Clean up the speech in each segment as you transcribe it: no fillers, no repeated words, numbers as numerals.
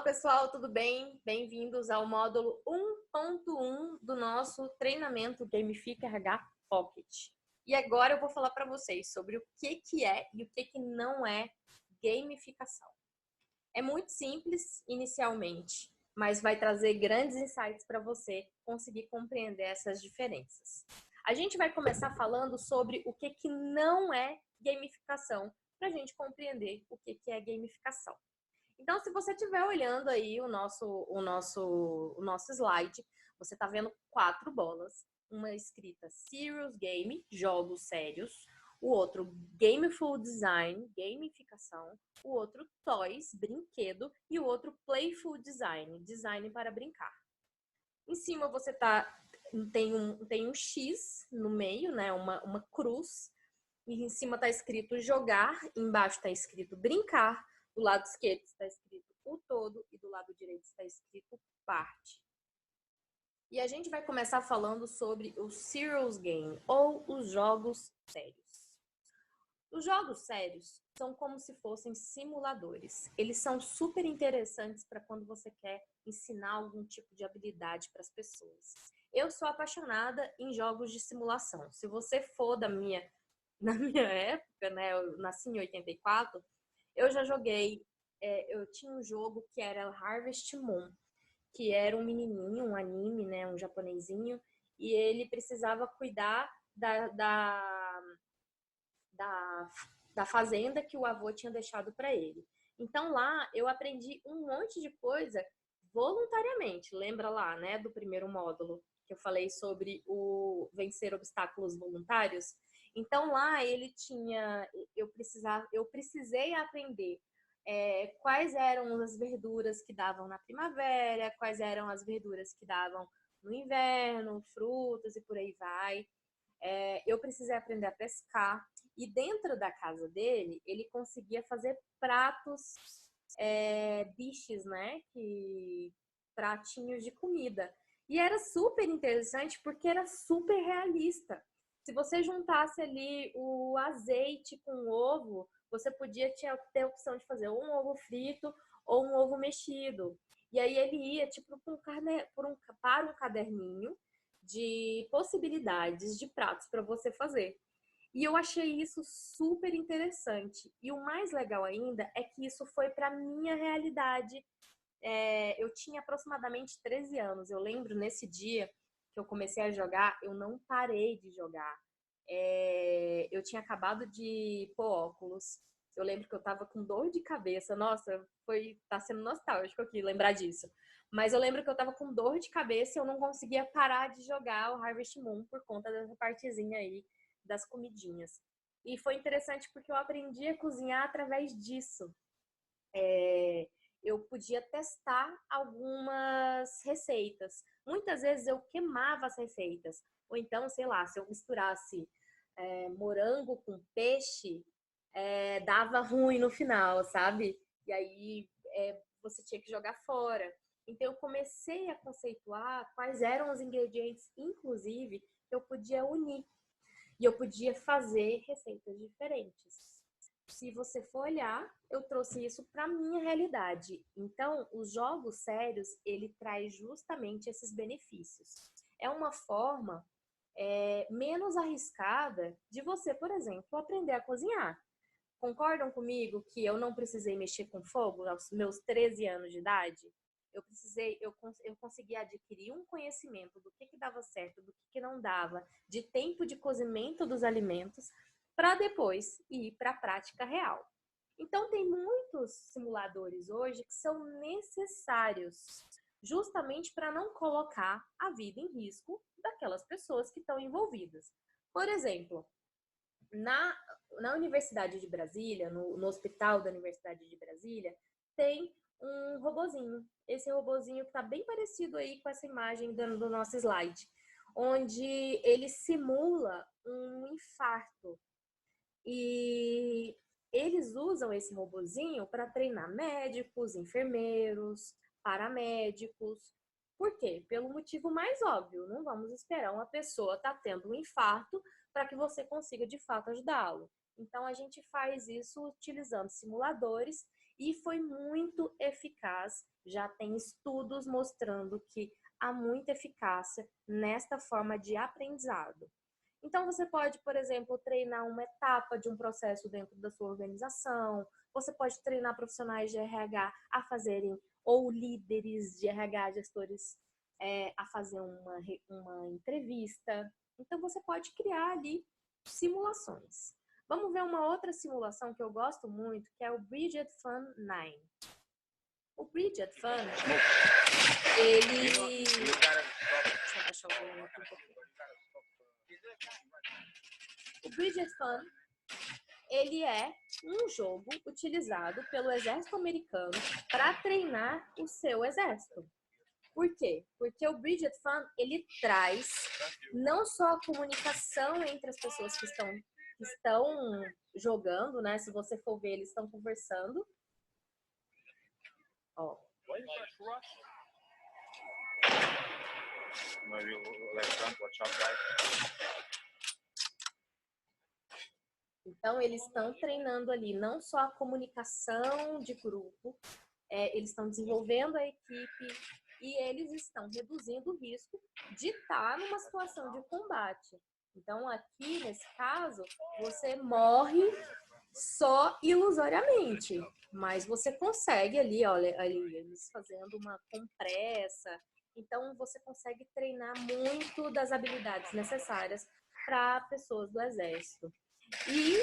pessoal, tudo bem? Bem-vindos ao módulo 1.1 do nosso treinamento Gamifica RH Pocket. E agora eu vou falar para vocês sobre o que é e o que não é gamificação. É muito simples inicialmente, mas vai trazer grandes insights para você conseguir compreender essas diferenças. A gente vai começar falando sobre o que não é gamificação, para a gente compreender o que é gamificação. Então, se você estiver olhando aí o nosso slide, você está vendo 4 bolas. Uma escrita Serious Game, jogos sérios. O outro Gameful Design, gamificação. O outro Toys, brinquedo. E o outro Playful Design, design para brincar. Em cima você tem um X no meio, né? Uma cruz. E em cima está escrito jogar, embaixo está escrito brincar. Do lado esquerdo está escrito o todo e do lado direito está escrito parte. E a gente vai começar falando sobre o Serious Game, ou os jogos sérios. Os jogos sérios são como se fossem simuladores. Eles são super interessantes para quando você quer ensinar algum tipo de habilidade para as pessoas. Eu sou apaixonada em jogos de simulação. Se você for na minha época, né, eu nasci em 84, eu já joguei, eu tinha um jogo que era Harvest Moon, que era um menininho, um anime, né, um japonesinho, e ele precisava cuidar da fazenda que o avô tinha deixado para ele. Então lá eu aprendi um monte de coisa voluntariamente. Lembra lá, né, do primeiro módulo que eu falei sobre o vencer obstáculos voluntários? Então lá eu precisei aprender quais eram as verduras que davam na primavera, quais eram as verduras que davam no inverno, frutas e por aí vai. Eu precisei aprender a pescar. E dentro da casa dele, ele conseguia fazer pratos, dishes, né? Pratinhos de comida. E era super interessante porque era super realista. Se você juntasse ali o azeite com o ovo, você podia ter a opção de fazer ou um ovo frito ou um ovo mexido. E aí ele ia tipo para um caderninho de possibilidades de pratos para você fazer. E eu achei isso super interessante. E o mais legal ainda é que isso foi para minha realidade. Eu tinha aproximadamente 13 anos. Eu lembro nesse dia que eu comecei a jogar, eu não parei de jogar. Eu tinha acabado de pôr óculos. Eu lembro que eu tava com dor de cabeça. Nossa, tá sendo nostálgico aqui lembrar disso. Mas eu lembro que eu tava com dor de cabeça e eu não conseguia parar de jogar o Harvest Moon por conta dessa partezinha aí das comidinhas. E foi interessante porque eu aprendi a cozinhar através disso. Eu podia testar algumas receitas. Muitas vezes eu queimava as receitas. Ou então, sei lá, se eu misturasse morango com peixe, dava ruim no final, sabe? E aí você tinha que jogar fora. Então eu comecei a conceituar quais eram os ingredientes, inclusive, que eu podia unir. E eu podia fazer receitas diferentes. Se você for olhar, eu trouxe isso para minha realidade. Então, os jogos sérios, ele traz justamente esses benefícios. É uma forma menos arriscada de você, por exemplo, aprender a cozinhar. Concordam comigo que eu não precisei mexer com fogo aos meus 13 anos de idade? Eu consegui adquirir um conhecimento do que dava certo, do que não dava, de tempo de cozimento dos alimentos, para depois ir para a prática real. Então, tem muitos simuladores hoje que são necessários justamente para não colocar a vida em risco daquelas pessoas que estão envolvidas. Por exemplo, na Universidade de Brasília, no hospital da Universidade de Brasília, tem um robozinho. Esse robozinho que está bem parecido aí com essa imagem do nosso slide, onde ele simula um infarto. E eles usam esse robozinho para treinar médicos, enfermeiros, paramédicos. Por quê? Pelo motivo mais óbvio. Não vamos esperar uma pessoa estar tendo um infarto para que você consiga de fato ajudá-lo. Então a gente faz isso utilizando simuladores e foi muito eficaz. Já tem estudos mostrando que há muita eficácia nesta forma de aprendizado. Então você pode, por exemplo, treinar uma etapa de um processo dentro da sua organização, você pode treinar profissionais de RH a fazerem, ou líderes de RH, gestores, a fazer uma entrevista. Então você pode criar ali simulações. Vamos ver uma outra simulação que eu gosto muito, que é o Bridget Fun 9. O Bridget Fun, ele... Deixa eu baixar o volume aqui um pouquinho. O Bridget Fun, ele é um jogo utilizado pelo exército americano para treinar o seu exército. Por quê? Porque o Bridget Fun, ele traz não só a comunicação entre as pessoas que estão jogando, né? Se você for ver, eles estão conversando. Ó. Então, eles estão treinando ali não só a comunicação de grupo, eles estão desenvolvendo a equipe e eles estão reduzindo o risco de estar numa situação de combate. Então, aqui, nesse caso, você morre só ilusoriamente, mas você consegue ali, olha, ali, eles fazendo uma compressa. Então, você consegue treinar muito das habilidades necessárias para pessoas do exército. E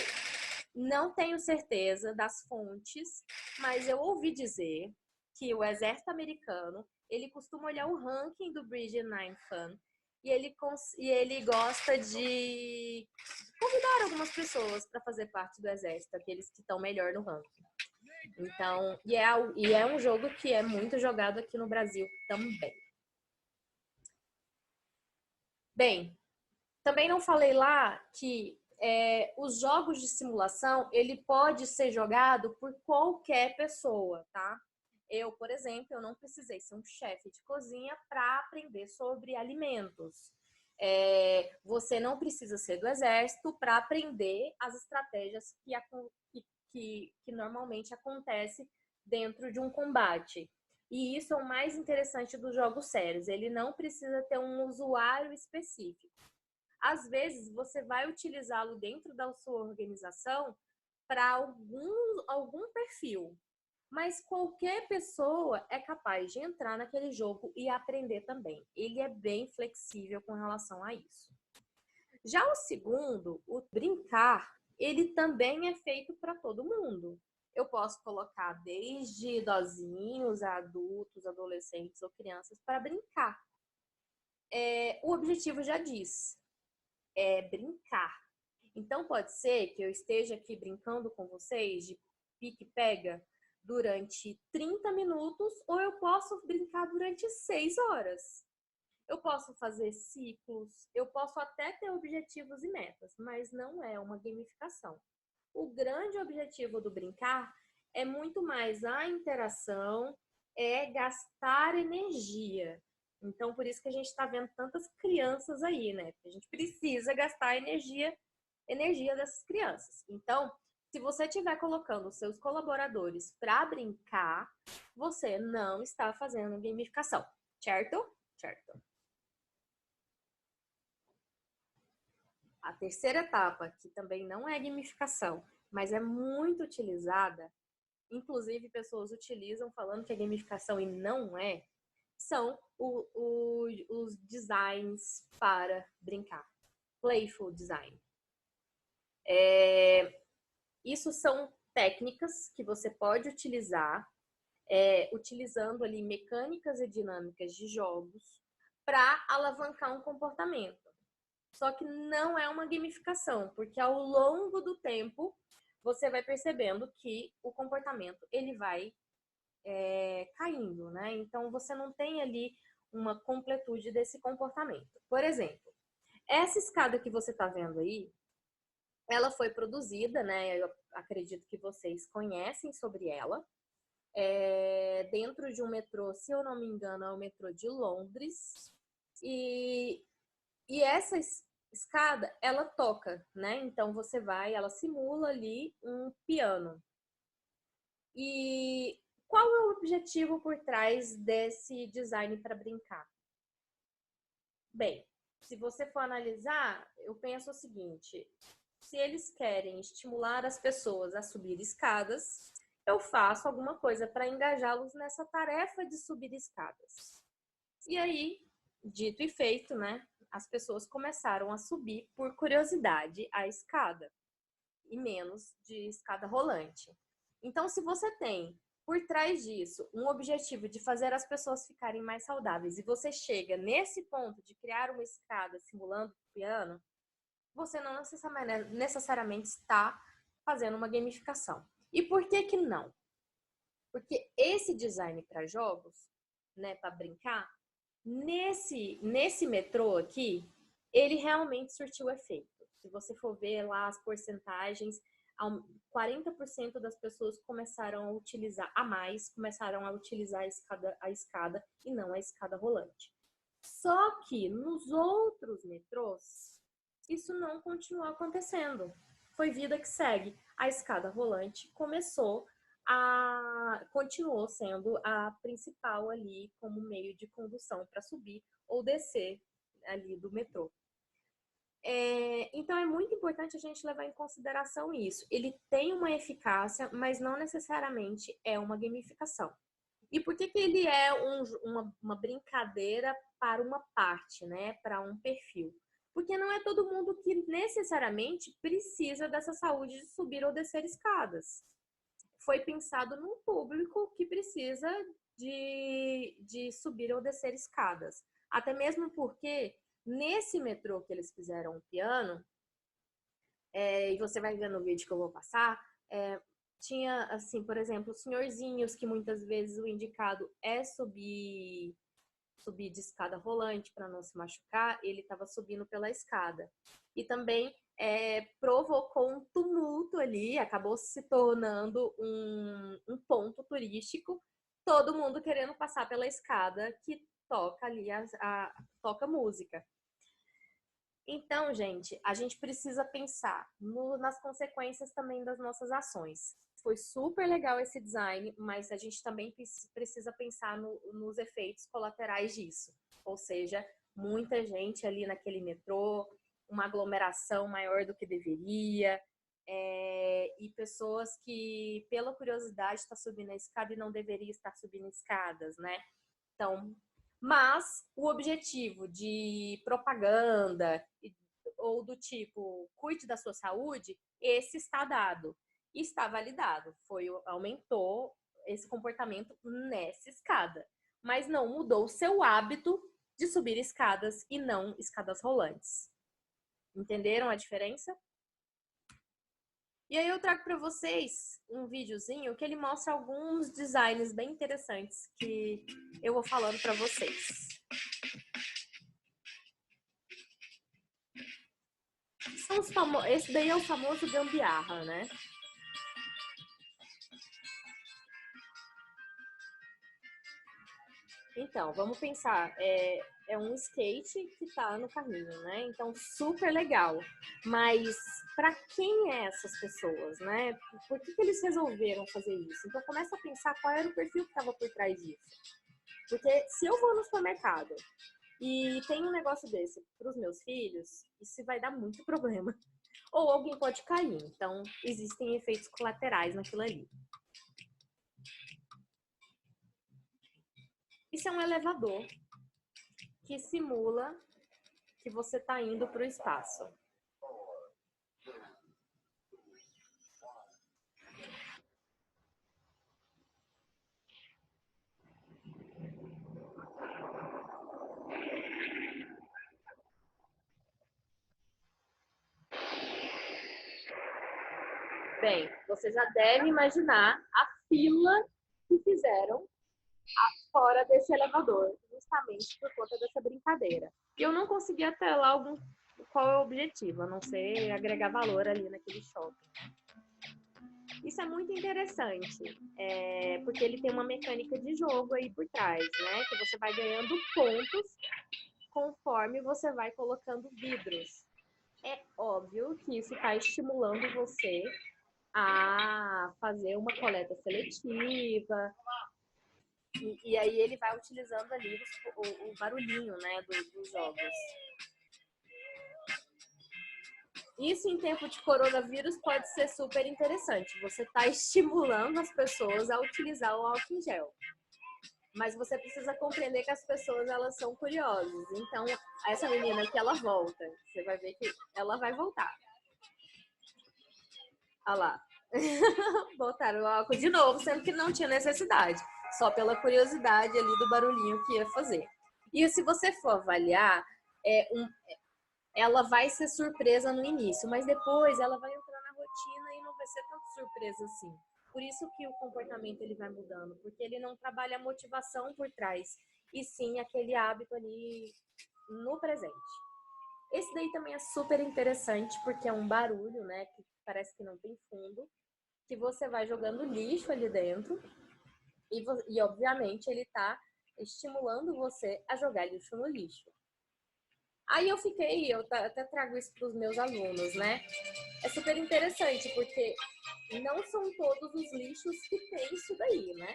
não tenho certeza das fontes, mas eu ouvi dizer que o exército americano, ele costuma olhar o ranking do Bridget 9 Fun e ele gosta de convidar algumas pessoas para fazer parte do exército, aqueles que estão melhor no ranking. Então, e é um jogo que é muito jogado aqui no Brasil também. Bem, também não falei lá que os jogos de simulação, ele pode ser jogado por qualquer pessoa, tá? Eu, por exemplo, eu não precisei ser um chefe de cozinha para aprender sobre alimentos. Você não precisa ser do exército para aprender as estratégias que normalmente acontece dentro de um combate. E isso é o mais interessante dos jogos sérios. Ele não precisa ter um usuário específico. Às vezes, você vai utilizá-lo dentro da sua organização para algum perfil. Mas qualquer pessoa é capaz de entrar naquele jogo e aprender também. Ele é bem flexível com relação a isso. Já o segundo, o brincar, ele também é feito para todo mundo. Eu posso colocar desde idosinhos, adultos, adolescentes ou crianças para brincar. O objetivo já diz, é brincar. Então pode ser que eu esteja aqui brincando com vocês de pique-pega durante 30 minutos ou eu posso brincar durante 6 horas. Eu posso fazer ciclos, eu posso até ter objetivos e metas, mas não é uma gamificação. O grande objetivo do brincar é muito mais a interação, é gastar energia. Então, por isso que a gente está vendo tantas crianças aí, né? Porque a gente precisa gastar energia dessas crianças. Então, se você estiver colocando os seus colaboradores para brincar, você não está fazendo gamificação, certo? Certo. A terceira etapa, que também não é gamificação, mas é muito utilizada, inclusive pessoas utilizam falando que é gamificação e não é, são os designs para brincar. Playful design. Isso são técnicas que você pode utilizar, utilizando ali mecânicas e dinâmicas de jogos para alavancar um comportamento. Só que não é uma gamificação, porque ao longo do tempo você vai percebendo que o comportamento ele vai caindo, né? Então você não tem ali uma completude desse comportamento. Por exemplo, essa escada que você está vendo aí, ela foi produzida, né? Eu acredito que vocês conhecem sobre ela, dentro de um metrô, se eu não me engano, é o metrô de Londres. E escada, ela toca, né? Então você vai, ela simula ali um piano. E qual é o objetivo por trás desse design para brincar? Bem, se você for analisar, eu penso o seguinte: se eles querem estimular as pessoas a subir escadas, eu faço alguma coisa para engajá-los nessa tarefa de subir escadas. E aí, dito e feito, né? As pessoas começaram a subir por curiosidade a escada e menos de escada rolante. Então, se você tem por trás disso um objetivo de fazer as pessoas ficarem mais saudáveis e você chega nesse ponto de criar uma escada simulando o piano, você não necessariamente está fazendo uma gamificação. E por que que não? Porque esse design para jogos, né, para brincar, nesse metrô aqui, ele realmente surtiu efeito. Se você for ver lá as porcentagens, 40% das pessoas começaram a utilizar a mais, começaram a utilizar a escada e não a escada rolante. Só que nos outros metrôs, isso não continuou acontecendo. Foi vida que segue. A escada rolante continuou sendo a principal ali como meio de condução para subir ou descer ali do metrô. Então é muito importante a gente levar em consideração isso. Ele tem uma eficácia, mas não necessariamente é uma gamificação. E por que que ele é uma brincadeira para uma parte, né? Para um perfil? Porque não é todo mundo que necessariamente precisa dessa saúde de subir ou descer escadas. Foi pensado num público que precisa de subir ou descer escadas. Até mesmo porque nesse metrô que eles fizeram o piano, e você vai ver no vídeo que eu vou passar, tinha, assim, por exemplo, senhorzinhos que muitas vezes o indicado é subir de escada rolante para não se machucar, ele estava subindo pela escada. E também provocou um tumulto ali, acabou se tornando um ponto turístico, todo mundo querendo passar pela escada que toca ali, toca música. Então, gente, a gente precisa pensar nas consequências também das nossas ações. Foi super legal esse design, mas a gente também precisa pensar nos efeitos colaterais disso. Ou seja, muita gente ali naquele metrô, uma aglomeração maior do que deveria, e pessoas que, pela curiosidade, estão subindo a escada e não deveria estar subindo escadas, né? Então, mas o objetivo de propaganda ou do tipo, cuide da sua saúde, esse está dado. E está validado. Aumentou esse comportamento nessa escada. Mas não mudou o seu hábito de subir escadas e não escadas rolantes. Entenderam a diferença? E aí eu trago para vocês um videozinho que ele mostra alguns designs bem interessantes que eu vou falando para vocês. Esse daí é o famoso gambiarra, né? Então, vamos pensar, é um skate que tá no caminho, né? Então, super legal. Mas para quem é essas pessoas, né? Por que eles resolveram fazer isso? Então, começa a pensar qual era o perfil que estava por trás disso. Porque se eu vou no supermercado e tem um negócio desse para os meus filhos, isso vai dar muito problema. Ou alguém pode cair. Então, existem efeitos colaterais naquilo ali. Isso é um elevador que simula que você está indo para o espaço. Bem, você já deve imaginar a fila que fizeram fora desse elevador, justamente por conta dessa brincadeira. E eu não consegui até lá qual é o objetivo, a não ser agregar valor ali naquele shopping. Isso é muito interessante, porque ele tem uma mecânica de jogo aí por trás, né? Que você vai ganhando pontos conforme você vai colocando vidros É óbvio que isso está estimulando você a fazer uma coleta seletiva, e aí ele vai utilizando ali o barulhinho, né, dos jogos. Isso em tempo de coronavírus pode ser super interessante. Você está estimulando as pessoas a utilizar o álcool em gel. Mas você precisa compreender que as pessoas, elas são curiosas. Então, essa menina aqui, ela volta. Você vai ver que ela vai voltar. Olha lá. Botaram o álcool de novo, sendo que não tinha necessidade. Só pela curiosidade ali do barulhinho que ia fazer. E se você for avaliar, ela vai ser surpresa no início, mas depois ela vai entrar na rotina e não vai ser tanto surpresa assim. Por isso que o comportamento ele vai mudando, porque ele não trabalha a motivação por trás, e sim aquele hábito ali no presente. Esse daí também é super interessante, porque é um barulho, né, que parece que não tem fundo, que você vai jogando lixo ali dentro, e obviamente ele está estimulando você a jogar lixo no lixo. Aí eu até trago isso para os meus alunos, né? É super interessante, porque não são todos os lixos que tem isso daí, né?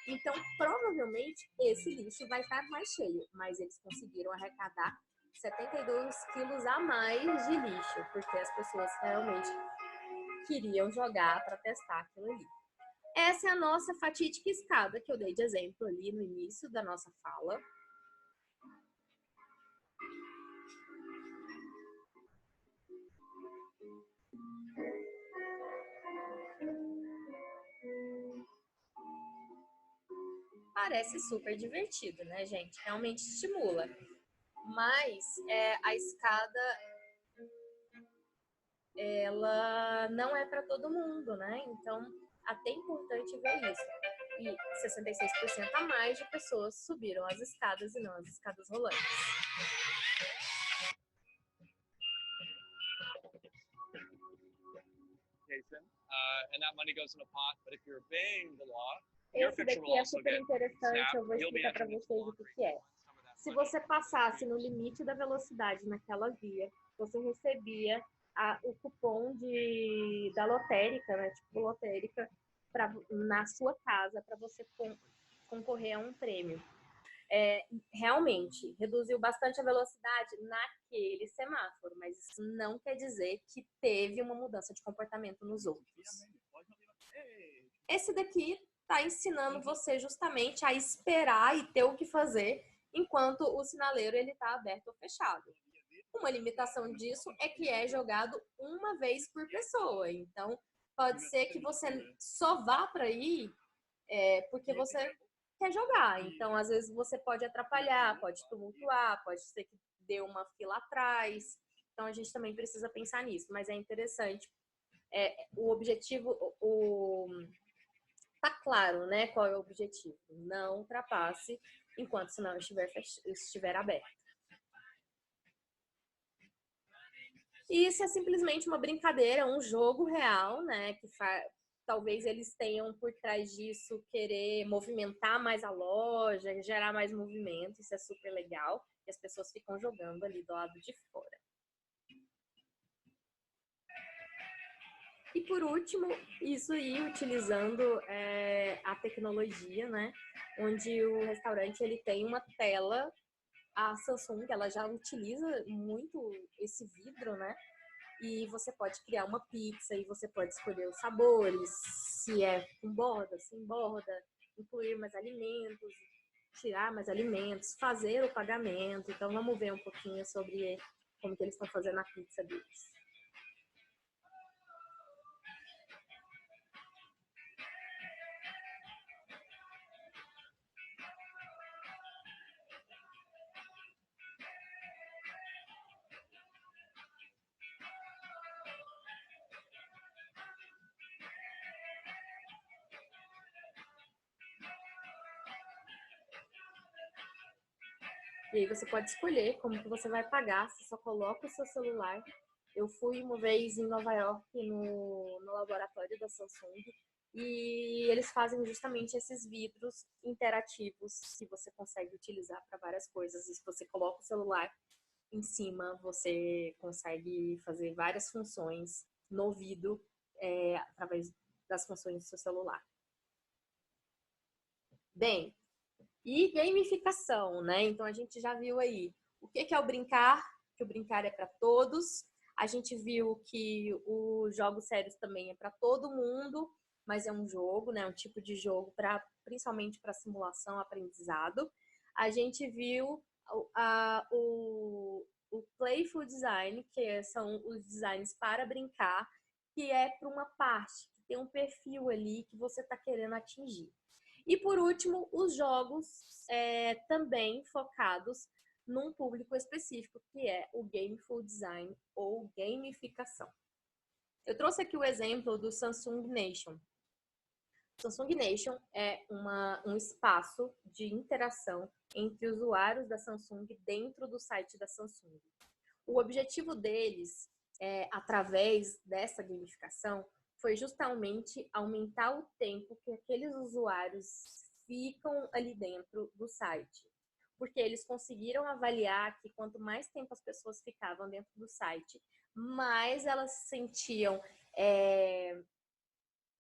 Então, provavelmente, esse lixo vai estar mais cheio, mas eles conseguiram arrecadar 72 quilos a mais de lixo, porque as pessoas realmente queriam jogar para testar aquilo ali. Essa é a nossa fatídica escada que eu dei de exemplo ali no início da nossa fala. Parece super divertido, né, gente? Realmente estimula. Mas a escada, ela não é para todo mundo, né? Então, até é importante ver isso. E 66% a mais de pessoas subiram as escadas e não as escadas rolantes. And that money goes in a pot, but if you're obeying the law, esse daqui é super interessante, eu vou explicar para vocês o que é. Se você passasse no limite da velocidade naquela via, você recebia o cupom da lotérica, né, tipo lotérica, na sua casa, para você concorrer a um prêmio. Realmente, reduziu bastante a velocidade naquele semáforo, mas isso não quer dizer que teve uma mudança de comportamento nos outros. Esse daqui está ensinando você justamente a esperar e ter o que fazer enquanto o sinaleiro ele está aberto ou fechado. Uma limitação disso é que é jogado uma vez por pessoa. Então, pode ser que você só vá para ir porque você quer jogar. Então, às vezes, você pode atrapalhar, pode tumultuar, pode ser que dê uma fila atrás. Então, a gente também precisa pensar nisso. Mas é interessante. O objetivo, tá claro, né? Qual é o objetivo? Não ultrapasse enquanto o sinal estiver aberto. E isso é simplesmente uma brincadeira, um jogo real, né? Que talvez eles tenham por trás disso querer movimentar mais a loja, gerar mais movimento, isso é super legal. E as pessoas ficam jogando ali do lado de fora. E por último, isso aí utilizando a tecnologia, né? Onde o restaurante ele tem uma tela, a Samsung ela já utiliza muito esse vidro, né? E você pode criar uma pizza e você pode escolher os sabores, se é com borda, sem borda, incluir mais alimentos, tirar mais alimentos, fazer o pagamento. Então vamos ver um pouquinho sobre como que eles estão fazendo a pizza deles. E aí você pode escolher como que você vai pagar, você só coloca o seu celular. Eu fui uma vez em Nova York no laboratório da Samsung e eles fazem justamente esses vidros interativos que você consegue utilizar para várias coisas. E se você coloca o celular, em cima você consegue fazer várias funções no ouvido através das funções do seu celular. Bem, e gamificação, né? Então a gente já viu aí o que é o brincar, que o brincar é para todos. A gente viu que os jogos sérios também é para todo mundo, mas é um jogo, né? Um tipo de jogo principalmente para simulação, aprendizado. A gente viu o playful design, que são os designs para brincar, que é para uma parte, que tem um perfil ali que você está querendo atingir. E por último, os jogos também focados num público específico, que é o gameful design ou gamificação. Eu trouxe aqui o exemplo do Samsung Nation. Samsung Nation é um espaço de interação entre usuários da Samsung dentro do site da Samsung. O objetivo deles, através dessa gamificação, foi justamente aumentar o tempo que aqueles usuários ficam ali dentro do site. Porque eles conseguiram avaliar que quanto mais tempo as pessoas ficavam dentro do site, mais elas se sentiam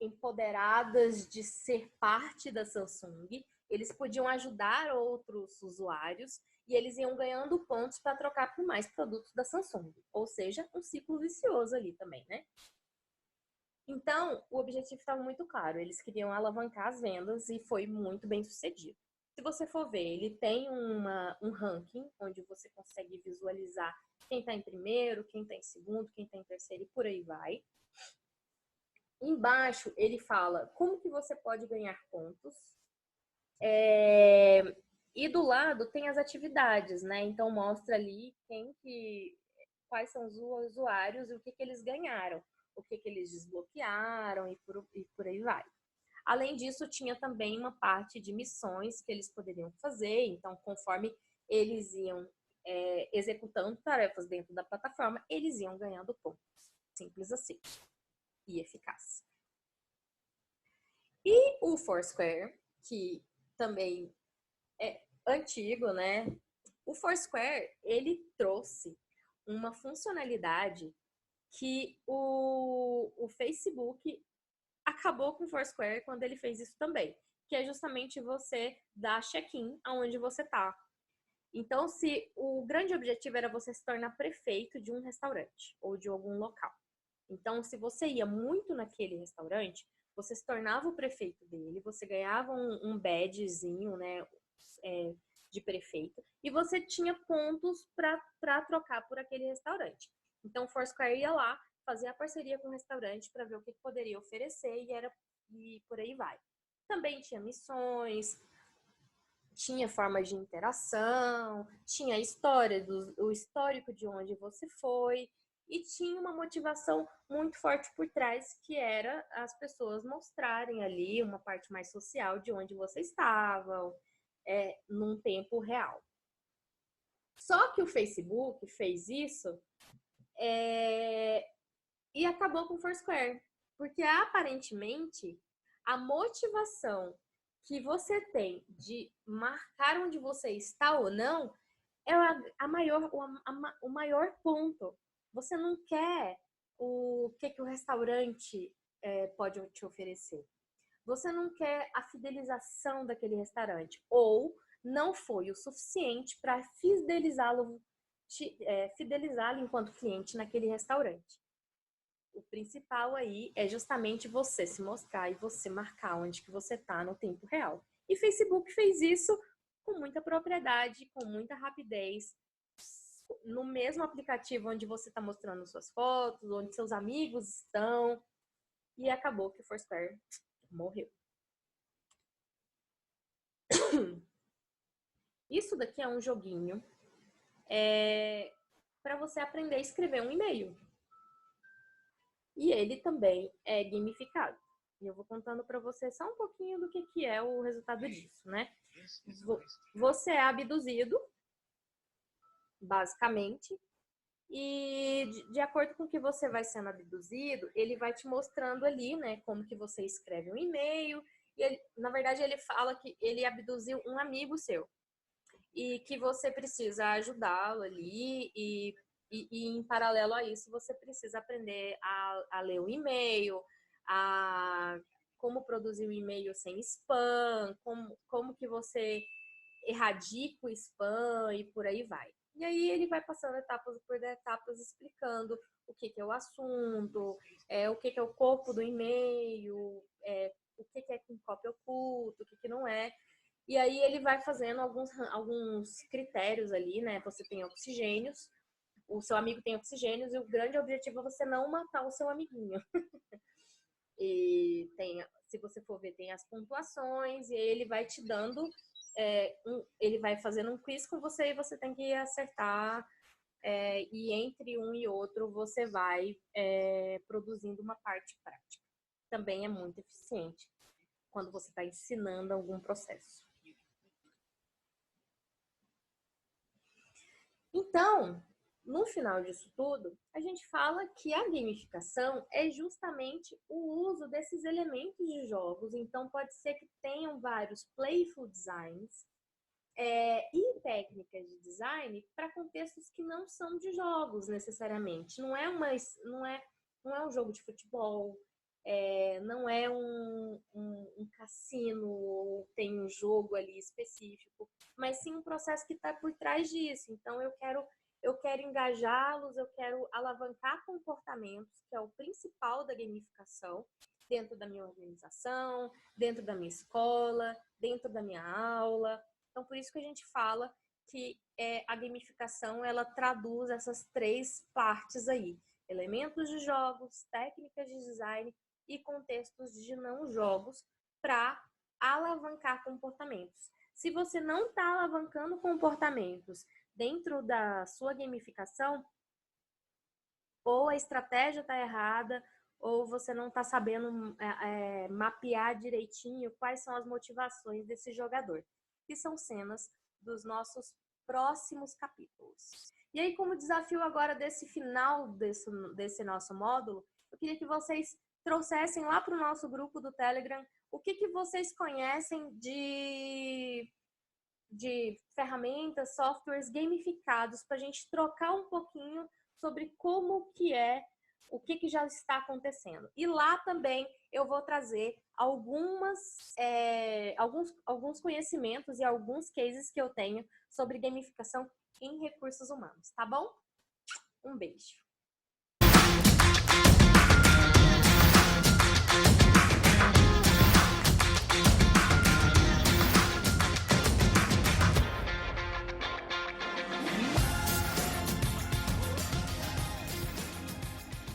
empoderadas de ser parte da Samsung, eles podiam ajudar outros usuários e eles iam ganhando pontos para trocar por mais produtos da Samsung. Ou seja, um ciclo vicioso ali também, né? Então, o objetivo estava muito claro. Eles queriam alavancar as vendas e foi muito bem sucedido. Se você for ver, ele tem um ranking onde você consegue visualizar quem está em primeiro, quem está em segundo, quem está em terceiro e por aí vai. Embaixo, ele fala como que você pode ganhar pontos. E do lado tem as atividades, né? Então, mostra ali quais são os usuários e o que eles ganharam, o que eles desbloquearam e por aí vai. Além disso, tinha também uma parte de missões que eles poderiam fazer. Então, conforme eles iam executando tarefas dentro da plataforma, eles iam ganhando pontos. Simples assim. E eficaz. E o Foursquare, que também é antigo, né? O Foursquare, ele trouxe uma funcionalidade que o Facebook acabou com o Foursquare quando ele fez isso também, que é justamente você dar check-in aonde você tá. Então, se o grande objetivo era você se tornar prefeito de um restaurante ou de algum local. Então, se você ia muito naquele restaurante, você se tornava o prefeito dele, você ganhava um badgezinho, né, de prefeito, e você tinha pontos para trocar por aquele restaurante. Então, o Foursquare ia lá, fazer a parceria com o restaurante para ver o que poderia oferecer e por aí vai. Também tinha missões, tinha formas de interação, tinha o histórico de onde você foi e tinha uma motivação muito forte por trás, que era as pessoas mostrarem ali uma parte mais social de onde você estava, num tempo real. Só que o Facebook fez isso e acabou com o Foursquare, porque aparentemente a motivação que você tem de marcar onde você está ou não é o maior ponto. Você não quer o que o restaurante pode te oferecer. Você não quer a fidelização daquele restaurante. Ou não foi o suficiente para fidelizá-lo enquanto cliente naquele restaurante. O principal aí é justamente você se mostrar e você marcar onde que você está no tempo real. E Facebook fez isso com muita propriedade, com muita rapidez, no mesmo aplicativo onde você está mostrando suas fotos, onde seus amigos estão, e acabou que o Foursquare morreu. Isso daqui é um joguinho para você aprender a escrever um e-mail. E ele também é gamificado. E eu vou contando para você só um pouquinho do que é o resultado disso, né? Você é abduzido, basicamente, e de acordo com que você vai sendo abduzido, ele vai te mostrando ali, né, como que você escreve um e-mail. E ele, na verdade, ele fala que ele abduziu um amigo seu. e que você precisa ajudá-lo ali e em paralelo a isso você precisa aprender a ler o e-mail, a como produzir o e-mail sem spam, como que você erradica o spam e por aí vai. E aí ele vai passando etapas por etapas explicando o que é o assunto, o que é o corpo do e-mail, o que é com cópia oculta, o que não é. E aí ele vai fazendo alguns critérios ali, né? Você tem oxigênios, o seu amigo tem oxigênios e o grande objetivo é você não matar o seu amiguinho. E tem, se você for ver, tem as pontuações e ele vai te dando, ele vai fazendo um quiz com você e você tem que acertar. E entre um e outro você vai produzindo uma parte prática. Também é muito eficiente quando você está ensinando algum processo. Então, no final disso tudo, a gente fala que a gamificação é justamente o uso desses elementos de jogos. Então, pode ser que tenham vários playful designs e técnicas de design para contextos que não são de jogos necessariamente. Não é um jogo de futebol, não é um cassino ou tem um jogo ali específico, mas sim um processo que está por trás disso. Então eu quero engajá-los, eu quero alavancar comportamentos, que é o principal da gamificação, dentro da minha organização, dentro da minha escola, dentro da minha aula. Então, por isso que a gente fala que a gamificação, ela traduz essas três partes aí. Elementos de jogos, técnicas de design e contextos de não jogos para alavancar comportamentos. Se você não está alavancando comportamentos dentro da sua gamificação, ou a estratégia está errada, ou você não está sabendo mapear direitinho quais são as motivações desse jogador, que são cenas dos nossos próximos capítulos. E aí, como desafio agora desse final desse nosso módulo, eu queria que vocês trouxessem lá para o nosso grupo do Telegram o que vocês conhecem de ferramentas, softwares gamificados, para a gente trocar um pouquinho sobre como que o que já está acontecendo. E lá também eu vou trazer alguns conhecimentos e alguns cases que eu tenho sobre gamificação em recursos humanos, tá bom? Um beijo!